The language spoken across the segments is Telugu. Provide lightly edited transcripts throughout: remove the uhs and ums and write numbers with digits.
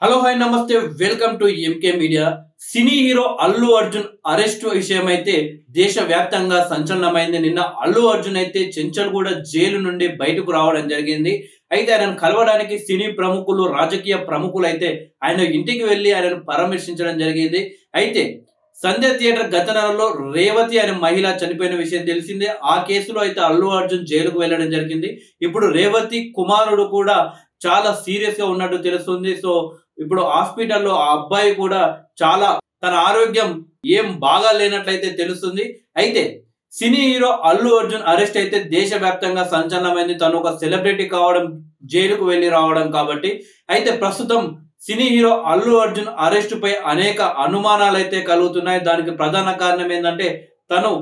హలో హాయ్ నమస్తే welcome to MK media. Cine hero Allu Arjun arrest విషయం అయితే దేశవ్యాప్తంగా సంచలనమైంది. నిన్న అల్లు అర్జున్ అయితే చెంచల్గూడ జైలు నుండి బయటకు రావడం జరిగింది. అయితే ఆయనను కలవడానికి సినీ ప్రముఖులు, రాజకీయ ప్రముఖులు అయితే ఆయన ఇంటికి వెళ్లి ఆయనను పరామర్శించడం జరిగింది. అయితే సంధ్య థియేటర్ ఘటనలో రేవతి అనే మహిళ చనిపోయిన విషయం తెలిసిందే. ఆ కేసులో అయితే అల్లు అర్జున్ జైలుకు వెళ్లడం జరిగింది. ఇప్పుడు రేవతి కుమారుడు కూడా చాలా సీరియస్ గా ఉన్నట్టు తెలుస్తుంది. సో ఇప్పుడు హాస్పిటల్లో ఆ అబ్బాయి కూడా చాలా తన ఆరోగ్యం ఏం బాగా లేనట్లయితే తెలుస్తుంది. అయితే సినీ హీరో అల్లు అర్జున్ అరెస్ట్ అయితే దేశవ్యాప్తంగా సంచలనమైంది. తను ఒక సెలబ్రిటీ కావడం, జైలుకు వెళ్లి రావడం కాబట్టి. అయితే ప్రస్తుతం cine hero Allu Arjun arrest పై అనేక అనుమానాలు అయితే కలుగుతున్నాయి. దానికి ప్రధాన కారణం ఏంటంటే తను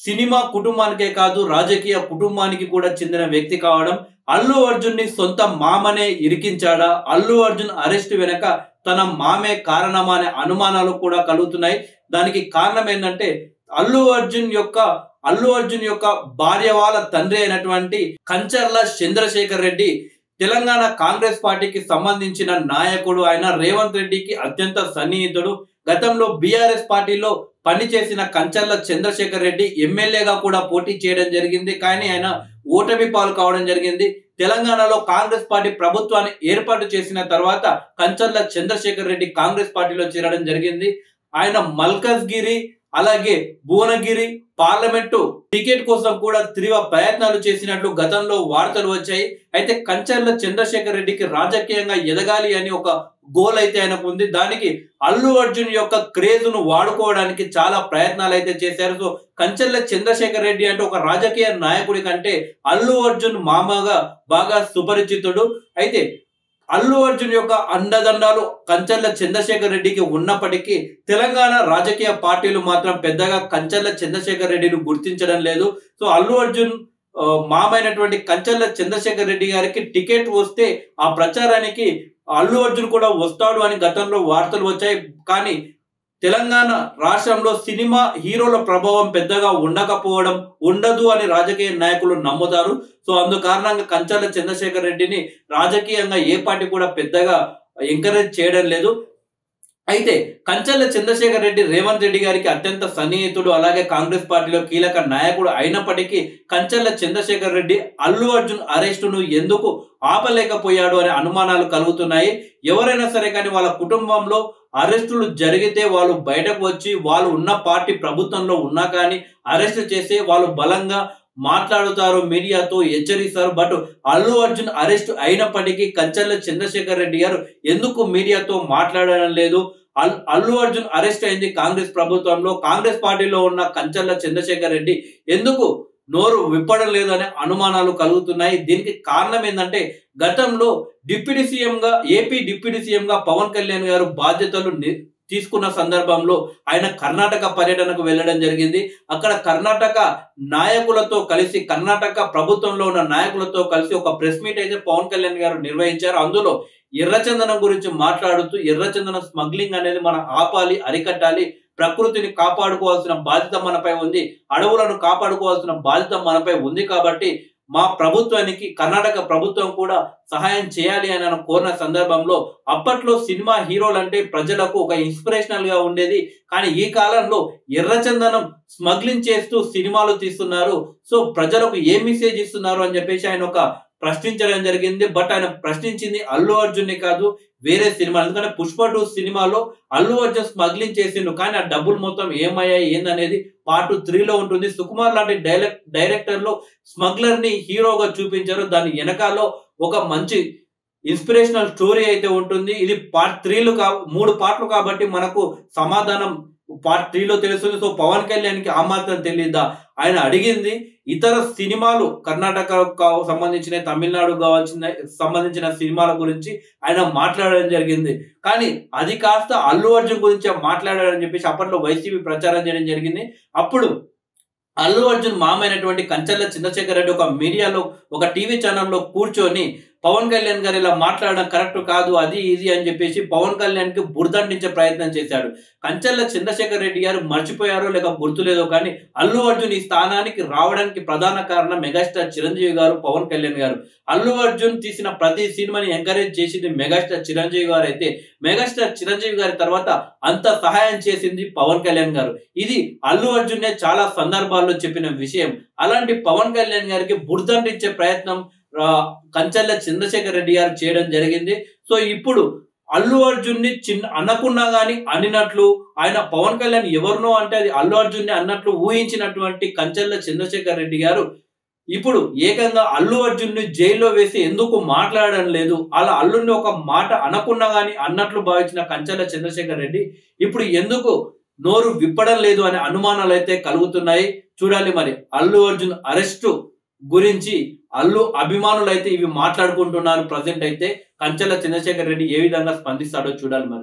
సినిమా కుటుంబానికే కాదు, రాజకీయ కుటుంబానికి కూడా చెందిన వ్యక్తి కావడం. అల్లు అర్జున్ ని సొంత మామనే ఇరికించాడా, అల్లు అర్జున్ అరెస్ట్ వెనక తన మామే కారణమా అనే అనుమానాలు కూడా కలుగుతున్నాయి. దానికి కారణం ఏంటంటే అల్లు అర్జున్ యొక్క భార్య వాళ్ళ తండ్రి అయినటువంటి కంచర్ల చంద్రశేఖర్ రెడ్డి తెలంగాణ కాంగ్రెస్ పార్టీకి సంబంధించిన నాయకుడు. ఆయన రేవంత్ రెడ్డికి అత్యంత సన్నిహితుడు. గతంలో బీఆర్ఎస్ పార్టీలో పనిచేసిన కంచర్ల చంద్రశేఖర్ రెడ్డి ఎమ్మెల్యేగా కూడా పోటీ చేయడం జరిగింది. కానీ ఆయన ఓటమి పాలు కావడం జరిగింది. తెలంగాణలో కాంగ్రెస్ పార్టీ ప్రభుత్వాన్ని ఏర్పాటు చేసిన తర్వాత కంచర్ల చంద్రశేఖర్ రెడ్డి కాంగ్రెస్ పార్టీలో చేరడం జరిగింది. ఆయన మల్కజ్గిరి అలాగే భువనగిరి పార్లమెంటు టికెట్ కోసం కూడా తీవ్ర ప్రయత్నాలు చేసినట్లు గతంలో వార్తలు వచ్చాయి. అయితే కంచర్ల చంద్రశేఖర్ రెడ్డికి రాజకీయంగా ఎదగాలి అని ఒక గోల్ అయితే ఆయనకు ఉంది. దానికి అల్లు అర్జున్ యొక్క క్రేజ్ ను వాడుకోవడానికి చాలా ప్రయత్నాలు అయితే చేశారు. సో కంచర్ల చంద్రశేఖర్ రెడ్డి అంటే ఒక రాజకీయ నాయకుడి కంటే అల్లు అర్జున్ మామగా బాగా సుపరిచితుడు. అయితే అల్లు అర్జున్ యొక్క అండదండాలు కంచర్ల చంద్రశేఖర్ రెడ్డికి ఉన్నప్పటికీ తెలంగాణ రాజకీయ పార్టీలు మాత్రం పెద్దగా కంచర్ల చంద్రశేఖర్ రెడ్డిని గుర్తించడం లేదు. సో అల్లు అర్జున్ మామైనటువంటి కంచర్ల చంద్రశేఖర్ రెడ్డి గారికి టికెట్ వస్తే ఆ ప్రచారానికి అల్లు అర్జున్ కూడా వస్తాడు అని గతంలో వార్తలు వచ్చాయి. కానీ తెలంగాణ రాష్ట్రంలో సినిమా హీరోల ప్రభావం పెద్దగా ఉండదు అని రాజకీయ నాయకులు నమ్ముతారు. సో అందు కారణంగా కంచర్ల చంద్రశేఖర్ రెడ్డిని రాజకీయంగా ఏ పార్టీ కూడా పెద్దగా ఎంకరేజ్ చేయడం లేదు. అయితే కంచర్ల చంద్రశేఖర్ రెడ్డి రేవంత్ రెడ్డి గారికి అత్యంత సన్నిహితుడు, అలాగే కాంగ్రెస్ పార్టీలో కీలక నాయకుడు అయినప్పటికీ కంచర్ల చంద్రశేఖర్ రెడ్డి అల్లు అర్జున్ అరెస్టును ఎందుకు ఆపలేకపోయాడు అనే అనుమానాలు కలుగుతున్నాయి. ఎవరైనా సరే కానీ వాళ్ళ కుటుంబంలో అరెస్టులు జరిగితే వాళ్ళు బయటకు వచ్చి వాళ్ళు ఉన్న పార్టీ ప్రభుత్వంలో ఉన్నా కానీ అరెస్ట్ చేసి వాళ్ళు బలంగా మాట్లాడుతారు, మీడియాతో హెచ్చరిస్తారు. బట్ అల్లు అర్జున్ అరెస్ట్ అయినప్పటికీ కంచర్ల చంద్రశేఖర్ రెడ్డి గారు ఎందుకు మీడియాతో మాట్లాడడం లేదు? అల్లు అర్జున్ అరెస్ట్ అయింది కాంగ్రెస్ ప్రభుత్వంలో, కాంగ్రెస్ పార్టీలో ఉన్న కంచర్ల చంద్రశేఖర్ రెడ్డి ఎందుకు నోరు విప్పడం లేదు అనే అనుమానాలు కలుగుతున్నాయి. దీనికి కారణం ఏంటంటే గతంలో ఏపీ డిప్యూటీ సీఎంగా పవన్ కళ్యాణ్ గారు బాధ్యతలు తీసుకున్న సందర్భంలో ఆయన కర్ణాటక పర్యటనకు వెళ్ళడం జరిగింది. అక్కడ కర్ణాటక నాయకులతో కలిసి, కర్ణాటక ప్రభుత్వంలో ఉన్న నాయకులతో కలిసి ఒక ప్రెస్ మీట్ అయితే పవన్ కళ్యాణ్ గారు నిర్వహించారు. అందులో ఎర్రచందనం గురించి మాట్లాడుతూ ఎర్రచందనం స్మగ్లింగ్ అనేది మనం ఆపాలి, అరికట్టాలి, ప్రకృతిని కాపాడుకోవాల్సిన బాధ్యత మనపై ఉంది, అడవులను కాపాడుకోవాల్సిన బాధ్యత మనపై ఉంది, కాబట్టి మా ప్రభుత్వానికి కర్ణాటక ప్రభుత్వం కూడా సహాయం చేయాలి అని కోరిన సందర్భంలో అప్పట్లో సినిమా హీరోలు అంటే ప్రజలకు ఒక ఇన్స్పిరేషనల్ గా ఉండేది. కానీ ఈ కాలంలో ఎర్రచందనం స్మగ్లింగ్ చేస్తూ సినిమాలు తీస్తున్నారు. సో ప్రజలకు ఏ మెసేజ్ ఇస్తున్నారు అని చెప్పేసి ఆయన ప్రశ్నించడం జరిగింది. బట్ ఆయన ప్రశ్నించింది అల్లు అర్జున్ ని కాదు, వేరే సినిమా. ఎందుకంటే పుష్ప 2 సినిమాలో అల్లు అర్జున్ స్మగ్లింగ్ చేసిండు, కానీ ఆ డబ్బులు మొత్తం ఏమయ్యాయి ఏందనేది పార్ట్ 3లో ఉంటుంది. సుకుమార్ లాంటి డైరెక్టర్ లో స్మగ్లర్ ని హీరోగా చూపించారు. దాని వెనకాలో ఒక మంచి ఇన్స్పిరేషనల్ స్టోరీ అయితే ఉంటుంది. ఇది పార్ట్ 3 పార్ట్లు కాబట్టి మనకు సమాధానం పార్ట్ 3లో తెలుస్తుంది. సో పవన్ కళ్యాణ్ కి ఆ మాత్రం తెలియదా? ఆయన అడిగింది ఇతర సినిమాలు, కర్ణాటక సంబంధించిన, తమిళనాడు సంబంధించిన సినిమాల గురించి ఆయన మాట్లాడడం జరిగింది. కానీ అది కాస్త అల్లు అర్జున్ గురించి మాట్లాడాడని చెప్పేసి అప్పట్లో వైసీపీ ప్రచారం చేయడం జరిగింది. అప్పుడు అల్లు అర్జున్ మామైనటువంటి కంచర్ల చంద్రశేఖర్ రెడ్డి ఒక మీడియాలో, ఒక టీవీ ఛానల్లో కూర్చొని పవన్ కళ్యాణ్ గారు ఇలా మాట్లాడడం కరెక్ట్ కాదు, అది ఇది అని చెప్పేసి పవన్ కళ్యాణ్ కి బురదంటించే ప్రయత్నం చేశాడు. కంచెల చంద్రశేఖర్ రెడ్డి గారు మర్చిపోయారో లేక గుర్తులేదో కానీ అల్లు అర్జున్ ఈ స్థానానికి రావడానికి ప్రధాన కారణం మెగాస్టార్ చిరంజీవి గారు, పవన్ కళ్యాణ్ గారు. అల్లు అర్జున్ తీసిన ప్రతి సినిమాని ఎంకరేజ్ చేసింది మెగాస్టార్ చిరంజీవి గారు అయితే, మెగాస్టార్ చిరంజీవి గారి తర్వాత అంత సహాయం చేసింది పవన్ కళ్యాణ్ గారు. ఇది అల్లు అర్జున్ చాలా సందర్భాల్లో చెప్పిన విషయం. అలాంటి పవన్ కళ్యాణ్ గారికి బురదంటించే ప్రయత్నం కంచెల చంద్రశేఖర్ రెడ్డి గారు చేయడం జరిగింది. సో ఇప్పుడు అల్లు అర్జున్ ని అనకున్నా గాని అనినట్లు, ఆయన పవన్ కళ్యాణ్ ఎవరినో అంటే అది అల్లు అర్జున్ ని అన్నట్లు ఊహించినటువంటి కంచెల చంద్రశేఖర్ రెడ్డి గారు ఇప్పుడు ఏకంగా అల్లు అర్జున్ ని జైల్లో వేసి ఎందుకు మాట్లాడడం లేదు, అలా అల్లుని ఒక మాట అనకున్నా గాని అన్నట్లు భావించిన కంచెల చంద్రశేఖర్ రెడ్డి ఇప్పుడు ఎందుకు నోరు విప్పడం లేదు అనే అనుమానాలు అయితే కలుగుతున్నాయి. చూడాలి మరి అల్లు అర్జున్ అరెస్టు గురించి అల్లు అభిమానులు అయితే ఇవి మాట్లాడుకుంటున్నారు. ప్రజెంట్ అయితే కంచెల చంద్రశేఖర్ రెడ్డి ఏ విధంగా స్పందిస్తాడో చూడాలి మరి.